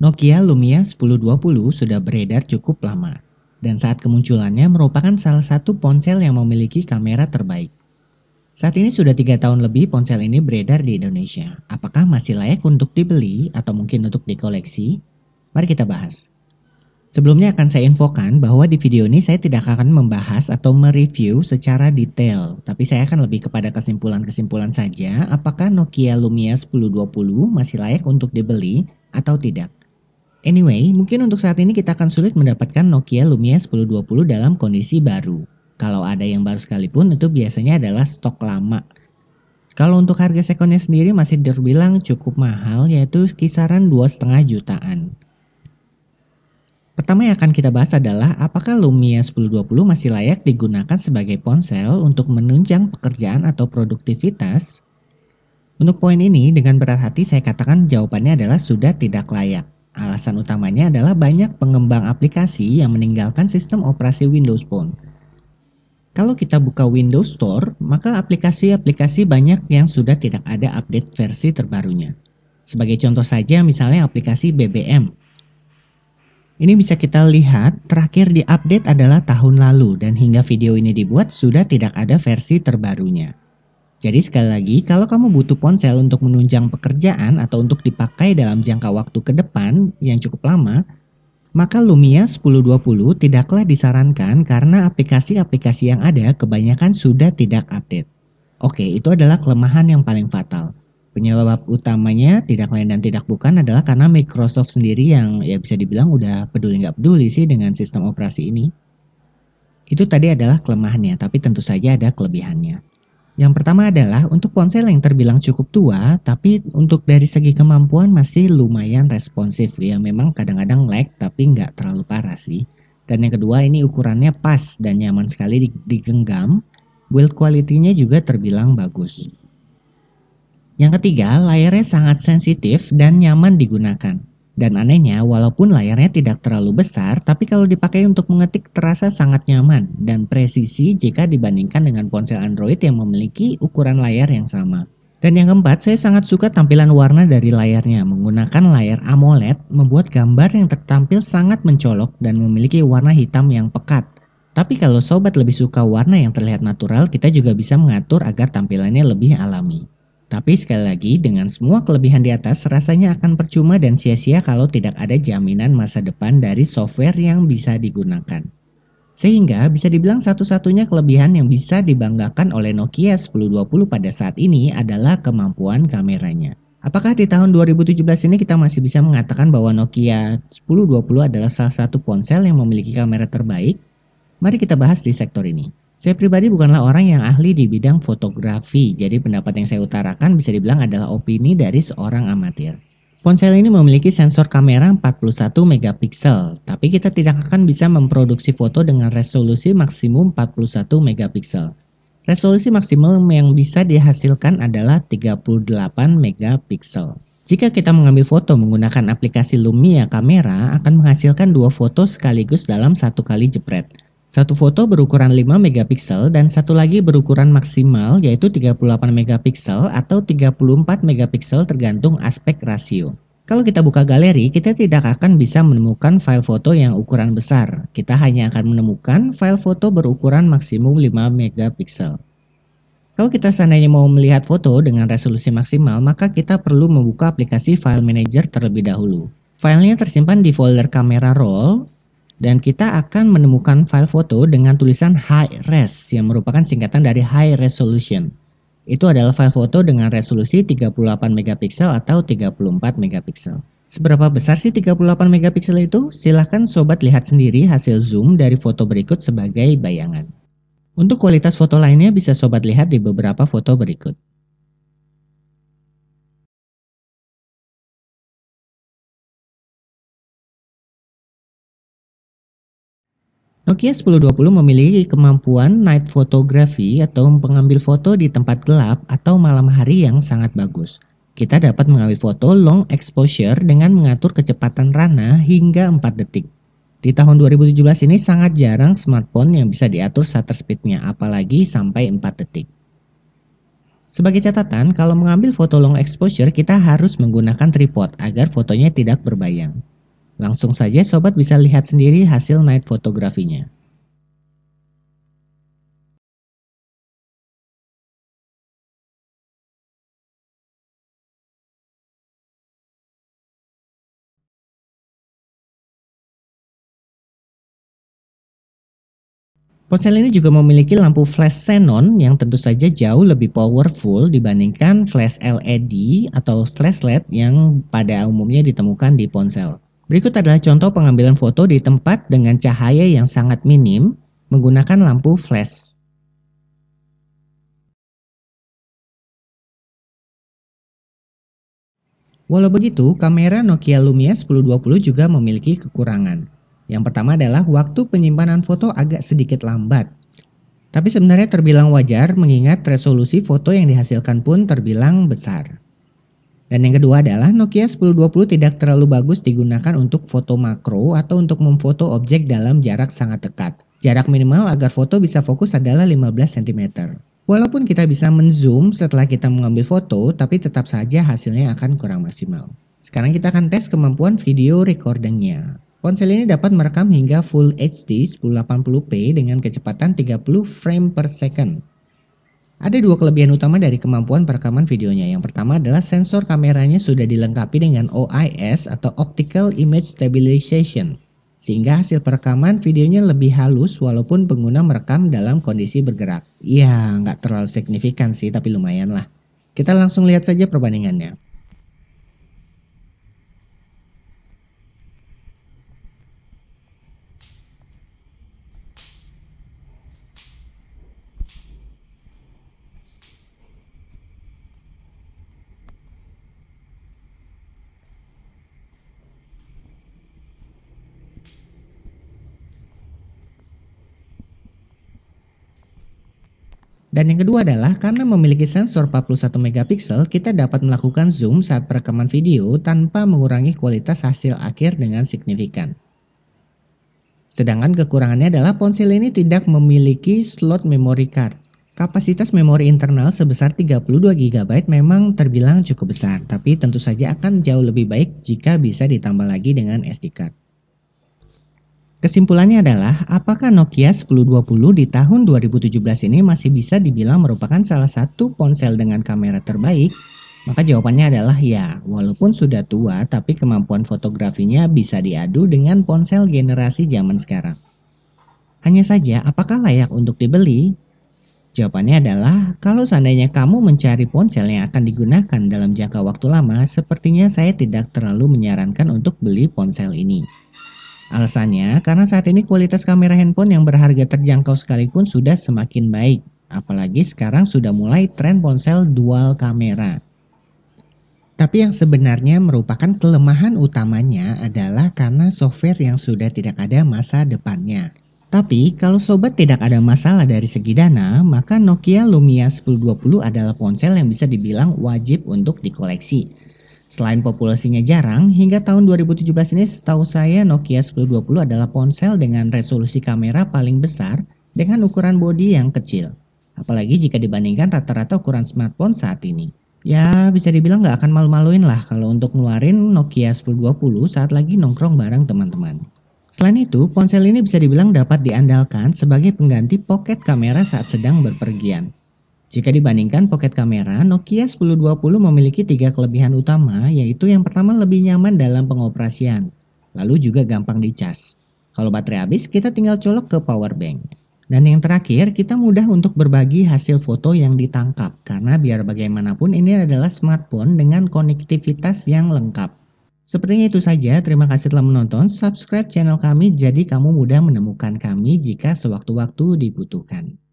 Nokia Lumia 1020 sudah beredar cukup lama, dan saat kemunculannya merupakan salah satu ponsel yang memiliki kamera terbaik. Saat ini sudah 3 tahun lebih ponsel ini beredar di Indonesia. Apakah masih layak untuk dibeli atau mungkin untuk dikoleksi? Mari kita bahas. Sebelumnya akan saya infokan bahwa di video ini saya tidak akan membahas atau mereview secara detail, tapi saya akan lebih kepada kesimpulan-kesimpulan saja apakah Nokia Lumia 1020 masih layak untuk dibeli atau tidak. Anyway, mungkin untuk saat ini kita akan sulit mendapatkan Nokia Lumia 1020 dalam kondisi baru. Kalau ada yang baru sekalipun itu biasanya adalah stok lama. Kalau untuk harga secondnya sendiri masih terbilang cukup mahal, yaitu kisaran 2,5 jutaan. Pertama yang akan kita bahas adalah apakah Lumia 1020 masih layak digunakan sebagai ponsel untuk menunjang pekerjaan atau produktivitas? Untuk poin ini dengan berat hati saya katakan jawabannya adalah sudah tidak layak. Alasan utamanya adalah banyak pengembang aplikasi yang meninggalkan sistem operasi Windows Phone. Kalau kita buka Windows Store, maka aplikasi-aplikasi banyak yang sudah tidak ada update versi terbarunya. Sebagai contoh saja misalnya aplikasi BBM. Ini bisa kita lihat terakhir diupdate adalah tahun lalu dan hingga video ini dibuat sudah tidak ada versi terbarunya. Jadi sekali lagi kalau kamu butuh ponsel untuk menunjang pekerjaan atau untuk dipakai dalam jangka waktu ke depan yang cukup lama, maka Lumia 1020 tidaklah disarankan karena aplikasi-aplikasi yang ada kebanyakan sudah tidak update. Oke, itu adalah kelemahan yang paling fatal. Penyebab utamanya tidak lain dan tidak bukan adalah karena Microsoft sendiri yang ya bisa dibilang udah peduli nggak peduli sih dengan sistem operasi ini. Itu tadi adalah kelemahannya, tapi tentu saja ada kelebihannya. Yang pertama adalah untuk ponsel yang terbilang cukup tua, tapi untuk dari segi kemampuan masih lumayan responsif. Ya memang kadang-kadang lag tapi nggak terlalu parah sih. Dan yang kedua ini ukurannya pas dan nyaman sekali digenggam. Build quality-nya juga terbilang bagus. Yang ketiga, layarnya sangat sensitif dan nyaman digunakan. Dan anehnya, walaupun layarnya tidak terlalu besar, tapi kalau dipakai untuk mengetik terasa sangat nyaman dan presisi jika dibandingkan dengan ponsel Android yang memiliki ukuran layar yang sama. Dan yang keempat, saya sangat suka tampilan warna dari layarnya. Menggunakan layar AMOLED membuat gambar yang tertampil sangat mencolok dan memiliki warna hitam yang pekat. Tapi kalau sobat lebih suka warna yang terlihat natural, kita juga bisa mengatur agar tampilannya lebih alami. Tapi sekali lagi, dengan semua kelebihan di atas, rasanya akan percuma dan sia-sia kalau tidak ada jaminan masa depan dari software yang bisa digunakan. Sehingga bisa dibilang satu-satunya kelebihan yang bisa dibanggakan oleh Nokia 1020 pada saat ini adalah kemampuan kameranya. Apakah di tahun 2017 ini kita masih bisa mengatakan bahwa Nokia 1020 adalah salah satu ponsel yang memiliki kamera terbaik? Mari kita bahas di sektor ini. Saya pribadi bukanlah orang yang ahli di bidang fotografi, jadi pendapat yang saya utarakan bisa dibilang adalah opini dari seorang amatir. Ponsel ini memiliki sensor kamera 41 megapiksel, tapi kita tidak akan bisa memproduksi foto dengan resolusi maksimum 41 megapiksel. Resolusi maksimum yang bisa dihasilkan adalah 38 megapiksel. Jika kita mengambil foto menggunakan aplikasi Lumia Kamera akan menghasilkan 2 foto sekaligus dalam satu kali jepret. Satu foto berukuran 5 megapiksel dan satu lagi berukuran maksimal yaitu 38 megapiksel atau 34 megapiksel tergantung aspek rasio. Kalau kita buka galeri, kita tidak akan bisa menemukan file foto yang ukuran besar. Kita hanya akan menemukan file foto berukuran maksimum 5 megapiksel. Kalau kita seandainya mau melihat foto dengan resolusi maksimal, maka kita perlu membuka aplikasi File Manager terlebih dahulu. Filenya tersimpan di folder Camera Roll. Dan kita akan menemukan file foto dengan tulisan High Res yang merupakan singkatan dari High Resolution. Itu adalah file foto dengan resolusi 38 megapiksel atau 34 megapiksel. Seberapa besar sih 38 megapiksel itu? Silahkan sobat lihat sendiri hasil zoom dari foto berikut sebagai bayangan. Untuk kualitas foto lainnya bisa sobat lihat di beberapa foto berikut. Nokia 1020 memiliki kemampuan night photography atau mengambil foto di tempat gelap atau malam hari yang sangat bagus. Kita dapat mengambil foto long exposure dengan mengatur kecepatan rana hingga 4 detik. Di tahun 2017 ini sangat jarang smartphone yang bisa diatur shutter speednya, apalagi sampai 4 detik. Sebagai catatan, kalau mengambil foto long exposure kita harus menggunakan tripod agar fotonya tidak berbayang. Langsung saja sobat bisa lihat sendiri hasil night fotografinya. Ponsel ini juga memiliki lampu flash xenon yang tentu saja jauh lebih powerful dibandingkan flash LED atau flashlight yang pada umumnya ditemukan di ponsel. Berikut adalah contoh pengambilan foto di tempat dengan cahaya yang sangat minim menggunakan lampu flash. Walau begitu, kamera Nokia Lumia 1020 juga memiliki kekurangan. Yang pertama adalah waktu penyimpanan foto agak sedikit lambat. Tapi sebenarnya terbilang wajar mengingat resolusi foto yang dihasilkan pun terbilang besar. Dan yang kedua adalah Nokia 1020 tidak terlalu bagus digunakan untuk foto makro atau untuk memfoto objek dalam jarak sangat dekat. Jarak minimal agar foto bisa fokus adalah 15 cm. Walaupun kita bisa menzoom setelah kita mengambil foto, tapi tetap saja hasilnya akan kurang maksimal. Sekarang kita akan tes kemampuan video recordingnya. Ponsel ini dapat merekam hingga Full HD 1080p dengan kecepatan 30 frame per second. Ada dua kelebihan utama dari kemampuan perekaman videonya. Yang pertama adalah sensor kameranya sudah dilengkapi dengan OIS atau Optical Image Stabilization, sehingga hasil perekaman videonya lebih halus walaupun pengguna merekam dalam kondisi bergerak. Ya, nggak terlalu signifikan sih, tapi lumayan lah. Kita langsung lihat saja perbandingannya. Dan yang kedua adalah karena memiliki sensor 41 megapiksel, kita dapat melakukan zoom saat perekaman video tanpa mengurangi kualitas hasil akhir dengan signifikan. Sedangkan kekurangannya adalah ponsel ini tidak memiliki slot memory card. Kapasitas memori internal sebesar 32 GB memang terbilang cukup besar, tapi tentu saja akan jauh lebih baik jika bisa ditambah lagi dengan SD card. Kesimpulannya adalah, apakah Nokia 1020 di tahun 2017 ini masih bisa dibilang merupakan salah satu ponsel dengan kamera terbaik? Maka jawabannya adalah ya, walaupun sudah tua tapi kemampuan fotografinya bisa diadu dengan ponsel generasi zaman sekarang. Hanya saja, apakah layak untuk dibeli? Jawabannya adalah, kalau seandainya kamu mencari ponsel yang akan digunakan dalam jangka waktu lama, sepertinya saya tidak terlalu menyarankan untuk beli ponsel ini. Alasannya, karena saat ini kualitas kamera handphone yang berharga terjangkau sekalipun sudah semakin baik. Apalagi sekarang sudah mulai tren ponsel dual kamera. Tapi yang sebenarnya merupakan kelemahan utamanya adalah karena software yang sudah tidak ada masa depannya. Tapi kalau sobat tidak ada masalah dari segi dana, maka Nokia Lumia 1020 adalah ponsel yang bisa dibilang wajib untuk dikoleksi. Selain populasinya jarang, hingga tahun 2017 ini setahu saya Nokia 1020 adalah ponsel dengan resolusi kamera paling besar dengan ukuran bodi yang kecil. Apalagi jika dibandingkan rata-rata ukuran smartphone saat ini. Ya bisa dibilang nggak akan malu-maluin lah kalau untuk ngeluarin Nokia 1020 saat lagi nongkrong bareng teman-teman. Selain itu, ponsel ini bisa dibilang dapat diandalkan sebagai pengganti pocket kamera saat sedang berpergian. Jika dibandingkan pocket kamera, Nokia 1020 memiliki 3 kelebihan utama, yaitu yang pertama lebih nyaman dalam pengoperasian, lalu juga gampang dicas. Kalau baterai habis, kita tinggal colok ke power bank. Dan yang terakhir, kita mudah untuk berbagi hasil foto yang ditangkap, karena biar bagaimanapun ini adalah smartphone dengan konektivitas yang lengkap. Sepertinya itu saja, terima kasih telah menonton, subscribe channel kami jadi kamu mudah menemukan kami jika sewaktu-waktu dibutuhkan.